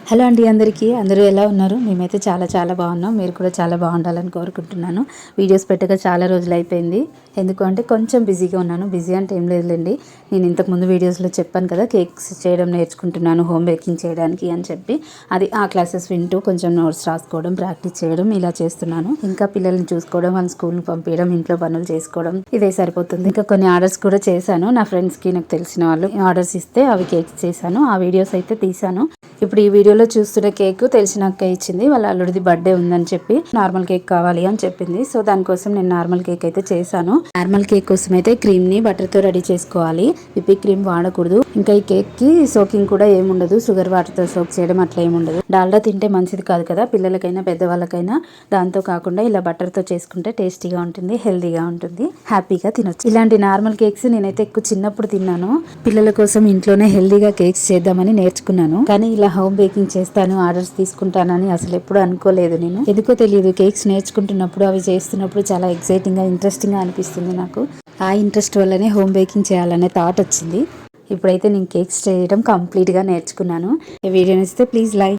Hello అండి, అందరూ ఎలా ఉన్నారు? మేమైతే చాలా బాగున్నాం. మీరు కూడా చాలా బాగుండాలని కోరుకుంటున్నాను. వీడియోస్ పెట్టక చాలా రోజులు అయిపోయింది. ఎందుకంటే కొంచెం బిజీగా ఉన్నాను. బిజీ అంటే ఏం లేదులేండి, నేను ఇంతకుముందు వీడియోస్లో చెప్పాను కదా, కేక్స్ చేయడం నేర్చుకుంటున్నాను హోమ్ బేకింగ్ చేయడానికి అని చెప్పి. అది ఆ క్లాసెస్ వింటూ కొంచెం నోట్స్ రాసుకోవడం, ప్రాక్టీస్ చేయడం ఇలా చేస్తున్నాను. ఇంకా పిల్లల్ని చూసుకోవడం, వాళ్ళని స్కూల్కి పంపించడం, ఇంట్లో పనులు చేసుకోవడం ఇదే సరిపోతుంది. ఇంకా కొన్ని ఆర్డర్స్ కూడా చేశాను. నా ఫ్రెండ్స్కి, నాకు తెలిసిన వాళ్ళు ఆర్డర్స్ ఇస్తే అవి కేక్స్ చేశాను. ఆ వీడియోస్ అయితే తీసాను. ఇప్పుడు ఈ వీడియోలో చూస్తున్న కేక్ తెలిసిన అక్క ఇచ్చింది. వాళ్ళ అల్లుడిది బర్త్డే ఉందని చెప్పి నార్మల్ కేక్ కావాలి అని చెప్పింది. సో దానికోసం నేను నార్మల్ కేక్ అయితే చేశాను. నార్మల్ కేక్ కోసం అయితే క్రీమ్ ని బటర్ తో రెడీ చేసుకోవాలి. విప్పింగ్ క్రీమ్ వాడకూడదు. ఇంకా ఈ కేక్ కి సోకింగ్ కూడా ఏముండదు. షుగర్ వాటర్ తో సోక్ చేయడం అట్లా ఏముండదు. డాల్డా తింటే మంచిది కాదు కదా పిల్లలకైనా పెద్దవాళ్ళకైనా. దాంతో కాకుండా ఇలా బటర్ తో చేసుకుంటే టేస్టీగా ఉంటుంది, హెల్దీగా ఉంటుంది, హ్యాపీగా తినొచ్చు. ఇలాంటి నార్మల్ కేక్స్ నేనైతే ఎక్కువ చిన్నప్పుడు తిన్నాను. పిల్లల కోసం ఇంట్లోనే హెల్దీగా కేక్స్ చేద్దామని నేర్చుకున్నాను. కానీ ఇలా హోమ్ బేకింగ్ చేస్తాను, ఆర్డర్స్ తీసుకుంటానని అసలు ఎప్పుడు అనుకోలేదు నేను. ఎందుకో తెలియదు, కేక్స్ నేర్చుకుంటున్నప్పుడు అవి చేస్తున్నప్పుడు చాలా ఎక్సైటింగ్ గా, ఇంట్రెస్టింగ్ గా అనిపిస్తుంది నాకు. ఆ ఇంట్రెస్ట్ వల్లనే హోమ్ బేకింగ్ చేయాలనే థాట్ వచ్చింది. ఇప్పుడైతే నేను కేక్స్ చేయడం కంప్లీట్ గా నేర్చుకున్నాను. ఈ వీడియో నచ్చితే ప్లీజ్ లైక్